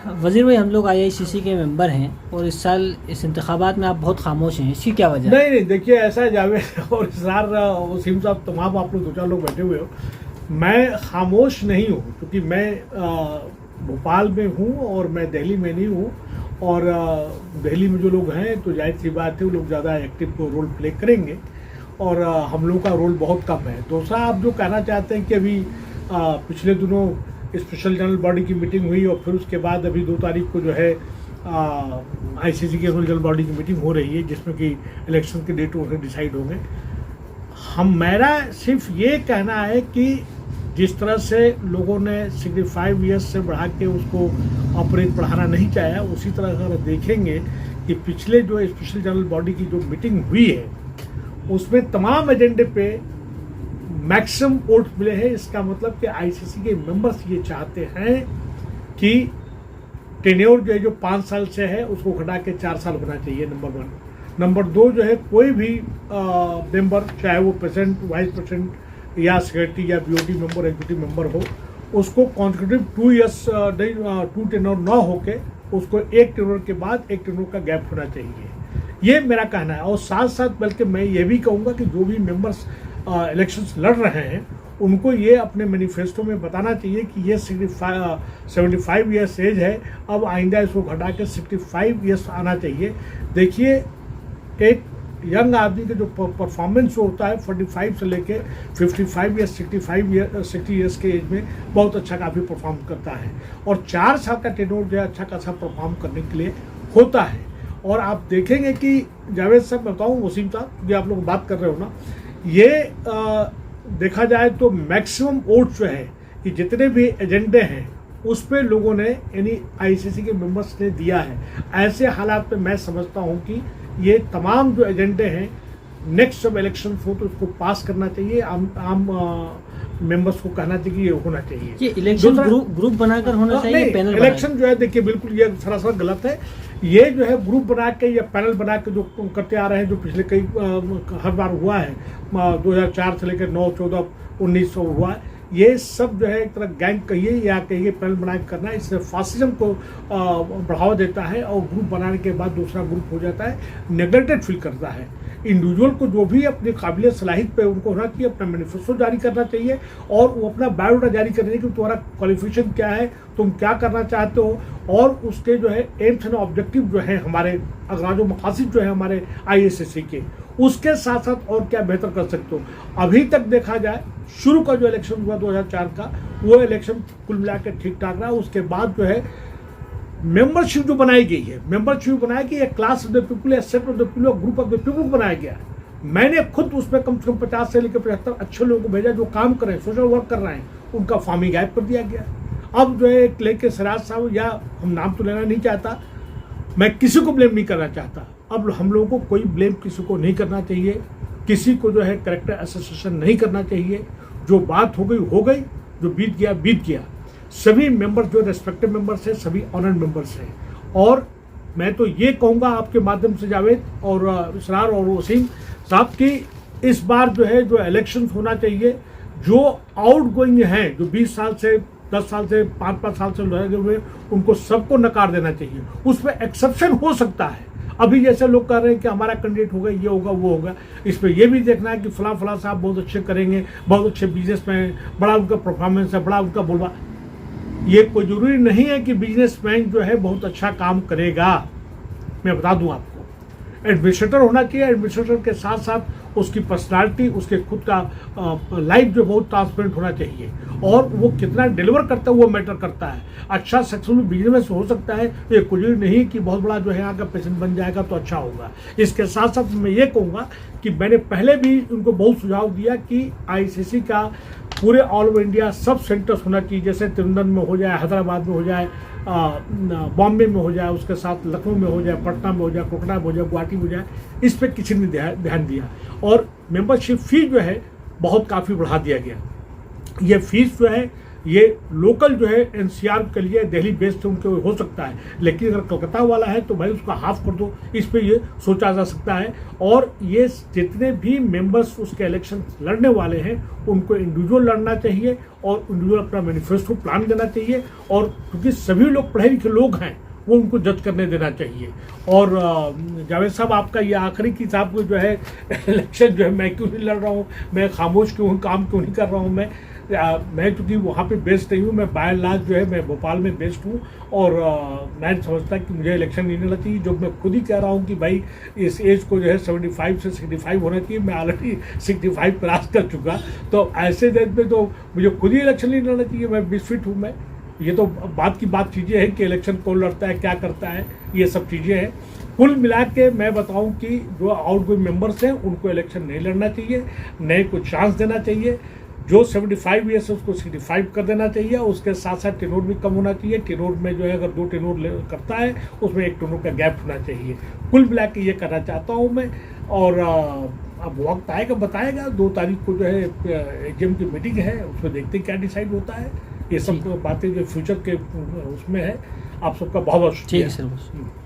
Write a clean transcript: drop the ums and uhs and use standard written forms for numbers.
वज़ीर भाई, हम लोग आईआईसीसी के मेंबर हैं और इस साल इस इंतखाबात में आप बहुत खामोश हैं, इसकी क्या वजह है? नहीं, देखिए ऐसा है जावेद और इसरार वसीम साहब, तमाम आप लोग 2-4 लोग बैठे हुए हो। मैं खामोश नहीं हूँ क्योंकि मैं भोपाल में हूँ और मैं दिल्ली में नहीं हूँ। और दिल्ली में जो लोग हैं तो जाहिर सी बात है वो लोग ज़्यादा एक्टिव रोल प्ले करेंगे और हम लोगों का रोल बहुत कम है। दूसरा, आप जो कहना चाहते हैं कि अभी पिछले दिनों स्पेशल जनरल बॉडी की मीटिंग हुई और फिर उसके बाद अभी 2 तारीख को जो है आईसीसी की जनरल बॉडी की मीटिंग हो रही है जिसमें कि इलेक्शन के डेट उन्हें डिसाइड होंगे। मेरा सिर्फ ये कहना है कि जिस तरह से लोगों ने 65 ईयर्स से बढ़ा के उसको ऑपरेट बढ़ाना नहीं चाहा, उसी तरह अगर देखेंगे कि पिछले जो स्पेशल जनरल बॉडी की जो मीटिंग हुई है उसमें तमाम एजेंडे पे मैक्सिमम वोट मिले हैं। इसका मतलब कि आईसीसी के मेंबर्स ये चाहते हैं कि टेन्योर जो 5 साल से है उसको घटा के 4 साल होना चाहिए, नंबर 1। नंबर 2 जो है कोई भी मेंबर, चाहे वो प्रेसिडेंट, वाइस प्रेसिडेंट या सेक्रेटरी या बीओटी मेंबर, एग्जीक्यूटिव मेंबर हो, उसको कॉन्सिक्यूटिव 2 ईयर्स 2 टेन्योर ना होके उसको 1 टेन्योर के बाद 1 टेन्योर का गैप होना चाहिए। ये मेरा कहना है। और साथ साथ बल्कि मैं ये भी कहूँगा कि जो भी मेंबर्स इलेक्शंस लड़ रहे हैं उनको ये अपने मैनिफेस्टो में बताना चाहिए कि ये 75 ईयर्स एज है, अब आइंदा इसको घटा के 65 ईयर्स आना चाहिए। देखिए, एक यंग आदमी का जो परफॉर्मेंस होता है 45 से लेके 55 या 60 ईयर्स के एज में बहुत अच्छा काफ़ी परफॉर्म करता है और 4 साल का टेन्योर जो है अच्छा खासा परफॉर्म करने के लिए होता है। और आप देखेंगे कि जावेद साहब, बताऊँ वसीम साहब, ये आप लोग बात कर रहे हो ना, ये देखा जाए तो मैक्सिमम वोट जो है कि जितने भी एजेंडे हैं उस पे लोगों ने यानी आईसीसी के मेंबर्स ने दिया है। ऐसे हालात में मैं समझता हूं कि ये तमाम जो एजेंडे हैं नेक्स्ट जब इलेक्शन हो तो उसको पास करना चाहिए। आम मेंबर्स को कहना चाहिए कि ये होना चाहिए। ये इलेक्शन ग्रुप बनाकर होना चाहिए, पैनल इलेक्शन जो है देखिए बिल्कुल ये सरासर गलत है। ये जो है ग्रुप बना के या पैनल बना के जो करते आ रहे हैं, जो पिछले कई हर बार हुआ है, 2004 से लेकर 9, 14, 19 हुआ है, ये सब जो है एक तरह गैंग कहिए या कहिए पैनल बना के करना है। इससे फासिज्म को बढ़ावा देता है और ग्रुप बनाने के बाद दूसरा ग्रुप हो जाता है, नेगलेक्टेड फील करता है। इंडिविजुअल को जो भी अपनी काबिलियत सलाहियत पे उनको होना चाहिए, अपना मैनिफेस्टो जारी करना चाहिए और वो अपना बायोडाटा जारी करना चाहिए कि तुम्हारा क्वालिफिकेशन क्या है, तुम क्या करना चाहते हो और उसके जो है एम्स एंड ऑब्जेक्टिव जो है हमारे अगराज व मकासद जो है हमारे आईएसएससी के, उसके साथ साथ और क्या बेहतर कर सकते हो। अभी तक देखा जाए शुरू का जो इलेक्शन हुआ 2004 का, वो इलेक्शन कुल मिला के ठीक ठाक रहा। उसके बाद जो है मेंबरशिप जो बनाई गई है, मेंबरशिप बनाया कि एक क्लास ऑफ द पीपल या set of the people, group of the people बनाया गया है। मैंने खुद उसमें कम से कम 50 से लेकर 75 अच्छे लोगों को भेजा जो काम कर रहे हैं, सोशल वर्क कर रहे हैं, उनका फॉर्म ही गायब कर दिया गया। अब जो है लेके सिराज साहब, या हम नाम तो लेना नहीं चाहता, मैं किसी को ब्लेम नहीं करना चाहता। अब हम लोगों को कोई ब्लेम किसी को नहीं करना चाहिए, किसी को जो है कैरेक्टर एसोसिएशन नहीं करना चाहिए। जो बात हो गई, जो बीत गया। सभी मेंबर्स जो रेस्पेक्टिव मेंबर्स हैं, सभी ऑनर्ड मेंबर्स हैं। और मैं तो ये कहूँगा आपके माध्यम से जावेद और इसरार और वसीम साहब की, इस बार जो है जो इलेक्शन होना चाहिए, जो आउट गोइंग हैं, जो 20 साल से 10 साल से 5-5 साल से लगे हुए, उनको सबको नकार देना चाहिए। उसमें एक्सेप्शन हो सकता है। अभी जैसे लोग कह रहे हैं कि हमारा कैंडिडेट होगा, ये होगा, वो होगा, इस पर यह भी देखना है कि फला साहब बहुत अच्छे करेंगे, बहुत अच्छे बिजनेसमैन, बड़ा उनका परफॉर्मेंस है, बड़ा उनका बोलवा। ये कोई जरूरी नहीं है कि बिजनेसमैन जो है बहुत अच्छा काम करेगा। मैं बता दूं आपको, एडमिनिस्ट्रेटर होना चाहिए, एडमिनिस्ट्रेटर के साथ साथ उसकी पर्सनालिटी, उसके खुद का लाइफ जो बहुत ट्रांसपेरेंट होना चाहिए और वो कितना डिलीवर करता है वो मैटर करता है। अच्छा सक्सेसफुल बिजनेस हो सकता है, ये कुछ नहीं कि बहुत बड़ा जो है यहाँ का पेशेंट बन जाएगा तो अच्छा होगा। इसके साथ साथ मैं ये कहूँगा कि मैंने पहले भी उनको बहुत सुझाव दिया कि आईसीसी का पूरे ऑल ओवर इंडिया सब सेंटर्स होना चाहिए, जैसे त्रिवेंद्रम में हो जाए, हैदराबाद में हो जाए, बॉम्बे में हो जाए, उसके साथ लखनऊ में हो जाए, पटना में हो जाए, कोलकाता में हो जाए, गुवाहाटी में हो जाए। इस पर किसी ने ध्यान दिया और मेंबरशिप फीस जो है बहुत काफ़ी बढ़ा दिया गया। ये फीस जो है ये लोकल जो है एनसीआर के लिए दिल्ली बेस्ड उनके हो सकता है, लेकिन अगर कलकत्ता वाला है तो भाई उसका हाफ कर दो, इस पे ये सोचा जा सकता है। और ये जितने भी मेंबर्स उसके इलेक्शन लड़ने वाले हैं उनको इंडिविजुअल लड़ना चाहिए और इंडिविजुअल अपना मैनिफेस्टो प्लान देना चाहिए, और क्योंकि सभी लोग पढ़े लिखे लोग हैं वो उनको जज करने देना चाहिए। और जावेद साहब, आपका ये आखिरी की साहब को जो है इलेक्शन जो है मैं क्यों नहीं लड़ रहा हूँ, मैं खामोश क्यों हूँ, काम क्यों नहीं कर रहा हूँ, मैं क्योंकि वहाँ पे बेस्ड नहीं हूँ, मैं बाय एंड लार्ज जो है मैं भोपाल में बेस्ड हूँ। और मैं समझता कि मुझे इलेक्शन नहीं लड़ना चाहिए, जो मैं खुद ही कह रहा हूँ कि भाई इस एज को जो है 75 से 65 होना चाहिए, मैं ऑलरेडी 65 क्रॉस कर चुका, तो ऐसे डेट में तो मुझे खुद ही इलेक्शन नहीं लड़ना चाहिए, मैं मिसफिट हूँ। मैं ये तो बात की बात चीज़ें हैं कि इलेक्शन कौन लड़ता है, क्या करता है, ये सब चीज़ें हैं। कुल मिला के मैं बताऊं कि जो आउटगोइंग मेंबर्स हैं उनको इलेक्शन नहीं लड़ना चाहिए, नए को चांस देना चाहिए। जो 75 ईयर्स है उसको 65 कर देना चाहिए, उसके साथ साथ टेनोर भी कम होना चाहिए। टेनोर में जो है अगर 2 टेनोर करता है उसमें 1 टेनोर का गैप होना चाहिए। कुल मिला के ये करना चाहता हूँ मैं। और अब वक्त आएगा बताएगा, 2 तारीख को जो है एजीएम की मीटिंग है, उसमें देखते हैं क्या डिसाइड होता है। ये सब बातें जो फ्यूचर के उसमें है। आप सबका बहुत बहुत शुक्रिया। ठीक है सर।